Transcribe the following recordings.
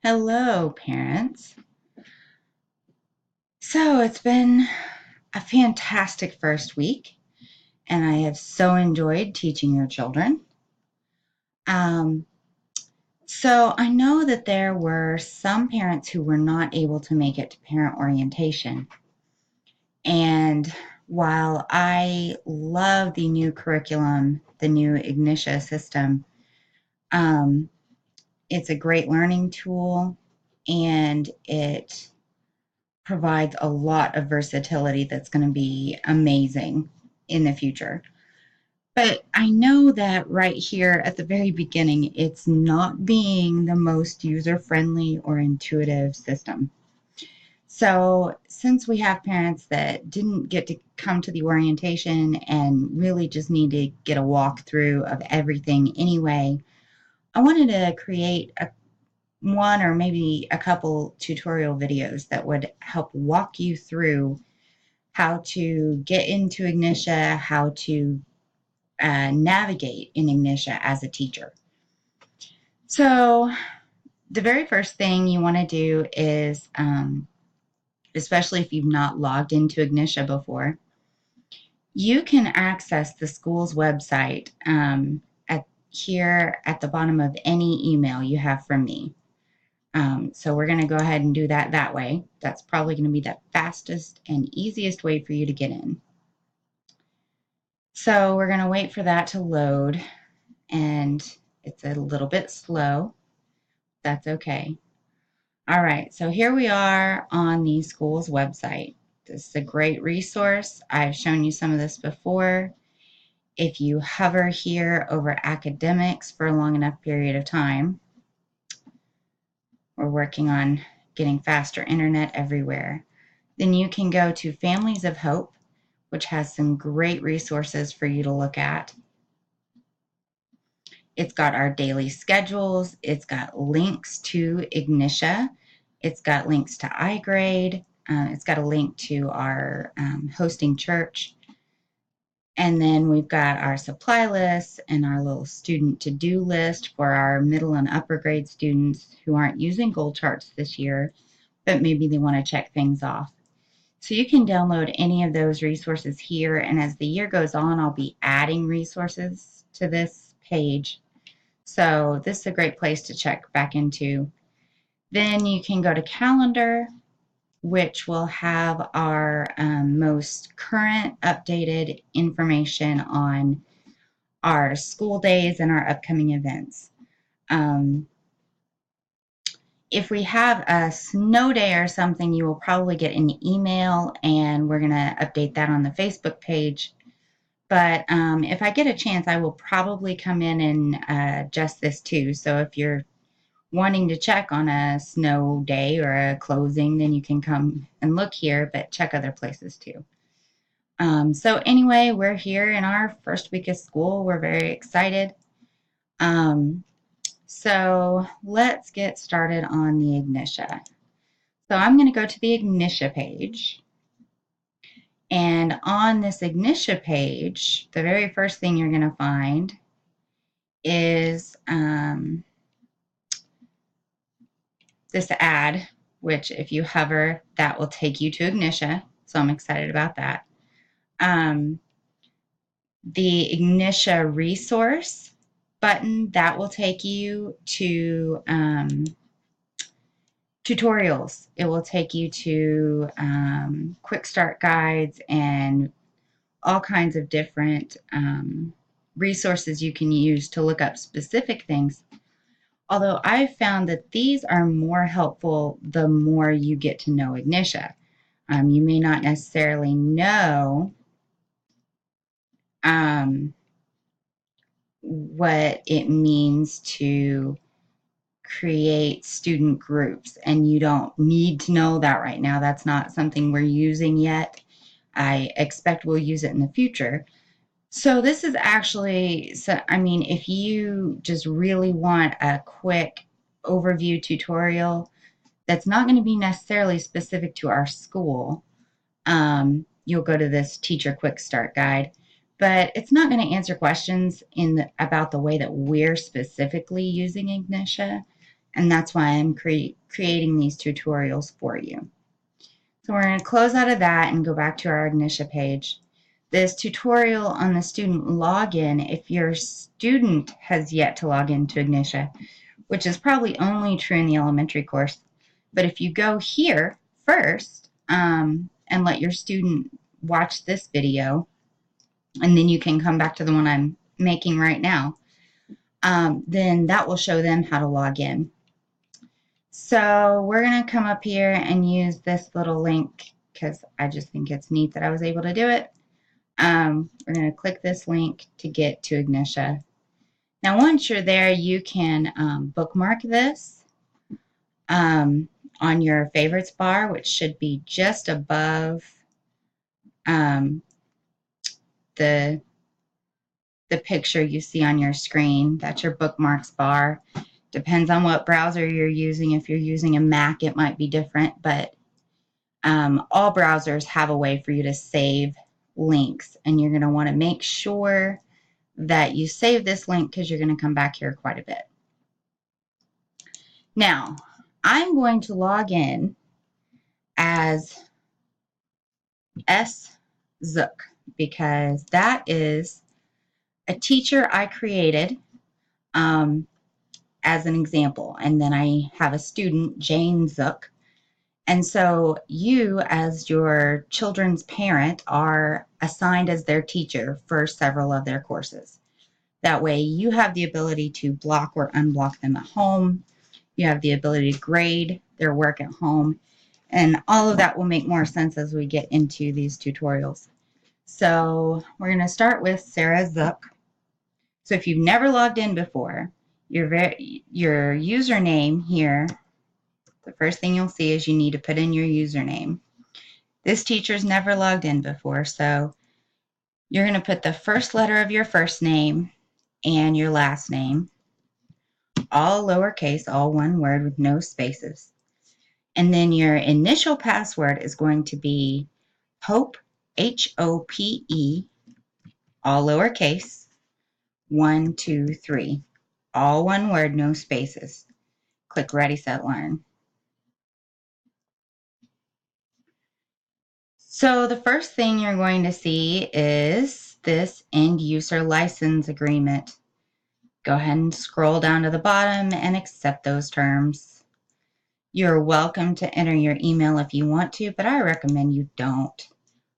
Hello, parents. So it's been a fantastic first week, and I have so enjoyed teaching your children. Um, so I know that there were some parents who were not able to make it to parent orientation. And while I love the new curriculum, the new Ignitia system, um, it's a great learning tool and it provides a lot of versatility that's going to be amazing in the future. But I know that right here at the very beginning, it's not being the most user friendly or intuitive system. So, since we have parents that didn't get to come to the orientation and really just need to get a walkthrough of everything anyway, I wanted to create one or maybe a couple tutorial videos that would help walk you through how to get into Ignitia, how to navigate in Ignitia as a teacher. So, the very first thing you want to do is, especially if you've not logged into Ignitia before, you can access the school's website here at the bottom of any email you have from me. So we're going to go ahead and do that way. That's probably going to be the fastest and easiest way for you to get in. So we're going to wait for that to load, and it's a little bit slow. That's okay. All right, so here we are on the school's website. This is a great resource. I've shown you some of this before. If you hover here over academics for a long enough period of time, we're working on getting faster internet everywhere. Then you can go to Families of Hope, which has some great resources for you to look at. It's got our daily schedules. It's got links to Ignitia. It's got links to iGrade. It's got a link to our hosting church. And then we've got our supply list and our little student to-do list for our middle and upper grade students who aren't using goal charts this year, but maybe they want to check things off. So you can download any of those resources here. And as the year goes on, I'll be adding resources to this page. So this is a great place to check back into. Then you can go to calendar, which will have our most current updated information on our school days and our upcoming events. If we have a snow day or something, you will probably get an email, and we're going to update that on the Facebook page. But if I get a chance, I will probably come in and adjust this too. So if you're wanting to check on a snow day or a closing, then you can come and look here, but check other places too. So anyway, we're here in our first week of school. We're very excited. So let's get started on the Ignitia. So I'm going to go to the Ignitia page. And on this Ignitia page, the very first thing you're going to find is this ad, which if you hover, that will take you to Ignitia. So I'm excited about that. The Ignitia resource button, that will take you to tutorials. It will take you to quick start guides and all kinds of different resources you can use to look up specific things. Although I've found that these are more helpful the more you get to know Ignitia. You may not necessarily know what it means to create student groups, and you don't need to know that right now. That's not something we're using yet. I expect we'll use it in the future. So this is actually, if you just really want a quick overview tutorial that's not going to be necessarily specific to our school, you'll go to this teacher quick start guide. But it's not going to answer questions about the way that we're specifically using Ignitia. And that's why I'm creating these tutorials for you. So we're going to close out of that and go back to our Ignitia page. This tutorial on the student login, if your student has yet to log into Ignitia, which is probably only true in the elementary course, but if you go here first and let your student watch this video, and then you can come back to the one I'm making right now, then that will show them how to log in. So we're going to come up here and use this little link because I just think it's neat that I was able to do it. We're going to click this link to get to Ignitia. Now, once you're there, you can bookmark this on your favorites bar, which should be just above the picture you see on your screen. That's your bookmarks bar. Depends on what browser you're using. If you're using a Mac, it might be different, but all browsers have a way for you to save links, and you're going to want to make sure that you save this link because you're going to come back here quite a bit. Now, I'm going to log in as Zook because that is a teacher I created as an example, and then I have a student, Jane Zook. And so you, as your children's parent, are assigned as their teacher for several of their courses. That way you have the ability to block or unblock them at home. You have the ability to grade their work at home. And all of that will make more sense as we get into these tutorials. So we're going to start with Sarah Zook. So if you've never logged in before, your username here, the first thing you'll see is you need to put in your username. This teacher's never logged in before, so you're going to put the first letter of your first name and your last name, all lowercase, all one word with no spaces. And then your initial password is going to be Hope, Hope, all lowercase, 1, 2, 3, all one word, no spaces. Click Ready, Set, Learn. So the first thing you're going to see is this end user license agreement. Go ahead and scroll down to the bottom and accept those terms. You're welcome to enter your email if you want to, but I recommend you don't.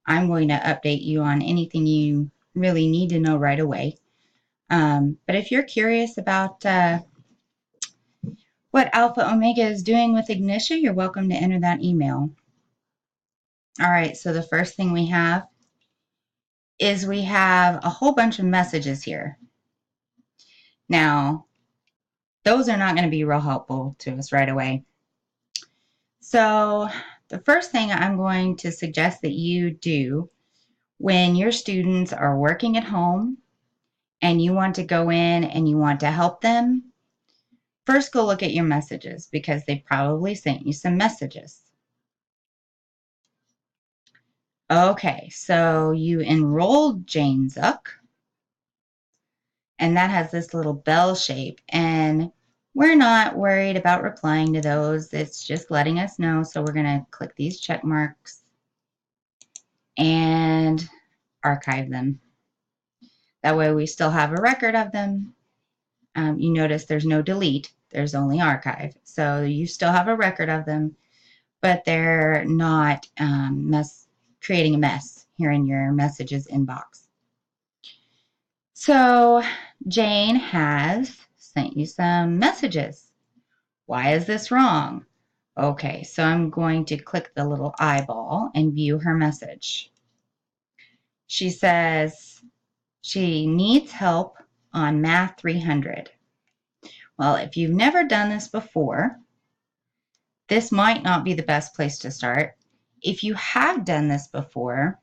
I'm going to update you on anything you really need to know right away. But if you're curious about what Alpha Omega is doing with Ignitia, you're welcome to enter that email. All right, so the first thing we have is we have a whole bunch of messages here. Now, those are not going to be real helpful to us right away. So the first thing I'm going to suggest that you do when your students are working at home and you want to go in and you want to help them, first go look at your messages because they probably sent you some messages. Okay, so you enrolled Jane Zook, and that has this little bell shape, and we're not worried about replying to those. It's just letting us know, so we're going to click these check marks and archive them. That way we still have a record of them. You notice there's no delete, there's only archive. So you still have a record of them, but they're not creating a mess here in your messages inbox. So Jane has sent you some messages. Why is this wrong? Okay, so I'm going to click the little eyeball and view her message. She says she needs help on Math 300. Well, if you've never done this before, this might not be the best place to start. If you have done this before,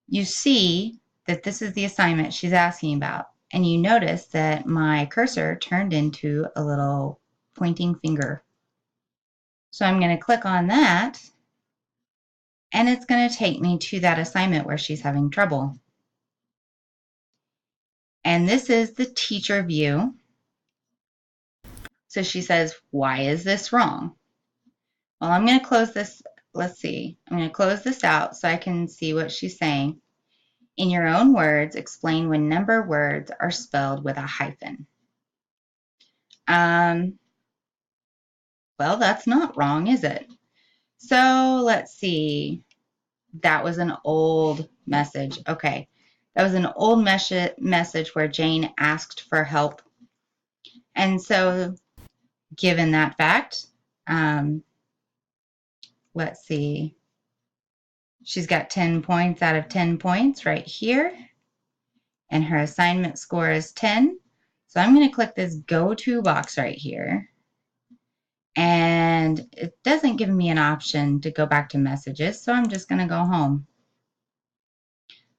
you see that this is the assignment she's asking about. And you notice that my cursor turned into a little pointing finger. So I'm going to click on that, and it's going to take me to that assignment where she's having trouble. And this is the teacher view. So she says, why is this wrong? Well, I'm going to close this. Let's see. I'm going to close this out so I can see what she's saying. In your own words, explain when number words are spelled with a hyphen. Well, that's not wrong, is it? So let's see. That was an old message. Okay. That was an old message where Jane asked for help. And so given that fact, let's see. She's got 10 points out of 10 points right here. And her assignment score is 10. So I'm going to click this go to box right here. And it doesn't give me an option to go back to messages, so I'm just going to go home.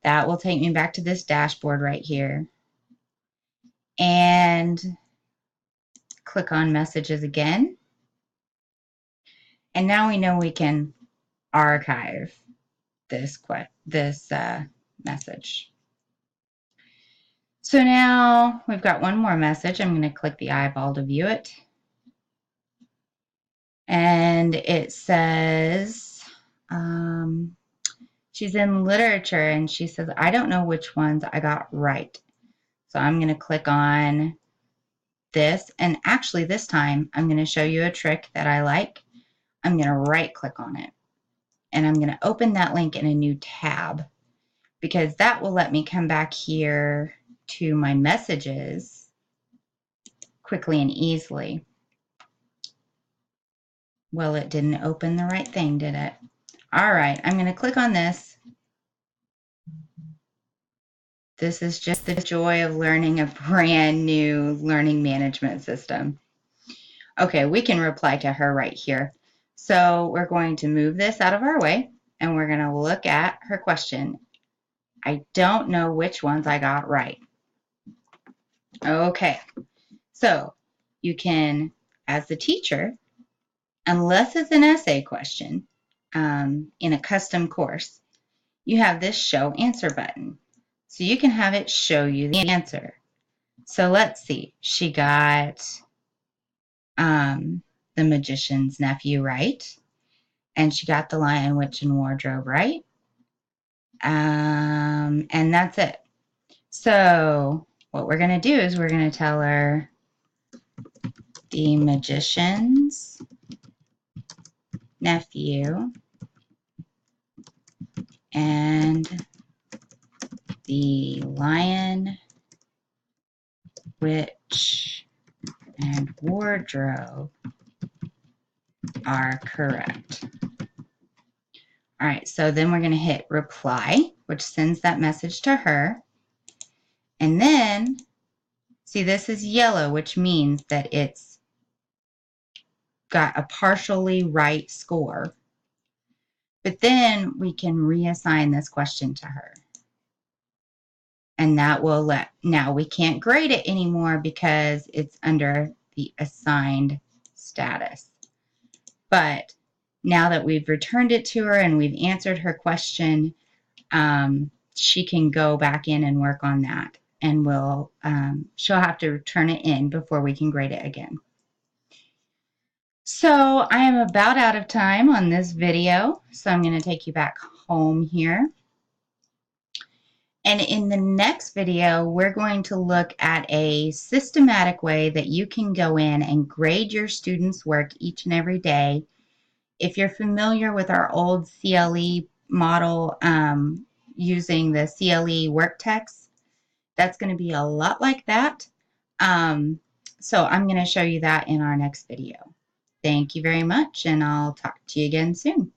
That will take me back to this dashboard right here. And click on messages again. And now we know we can archive this message. So now we've got one more message. I'm going to click the eyeball to view it. And it says, she's in literature and she says, I don't know which ones I got right. So I'm going to click on this. And actually this time I'm going to show you a trick that I like. I'm going to right click on it. And I'm going to open that link in a new tab because that will let me come back here to my messages quickly and easily. Well, it didn't open the right thing, did it? All right, I'm going to click on this. This is just the joy of learning a brand new learning management system. Okay, we can reply to her right here. So we're going to move this out of our way and we're going to look at her question. I don't know which ones I got right. Okay, so you can, as the teacher, unless it's an essay question in a custom course, you have this show answer button. So you can have it show you the answer. So let's see. She got The Magician's Nephew right. And she got The Lion, Witch, and Wardrobe right. And that's it. So what we're going to do is we're going to tell her The Magician's Nephew and The Lion, Witch, and Wardrobe are correct. All right, so then we're going to hit reply, which sends that message to her. And then, see, this is yellow, which means that it's got a partially right score. But then we can reassign this question to her. And that will now we can't grade it anymore because it's under the assigned status. But now that we've returned it to her and we've answered her question, she can go back in and work on that. And she'll have to turn it in before we can grade it again. So I am about out of time on this video, so I'm going to take you back home here. And in the next video, we're going to look at a systematic way that you can go in and grade your students' work each and every day. If you're familiar with our old CLE model using the CLE work text, that's going to be a lot like that. So I'm going to show you that in our next video. Thank you very much, and I'll talk to you again soon.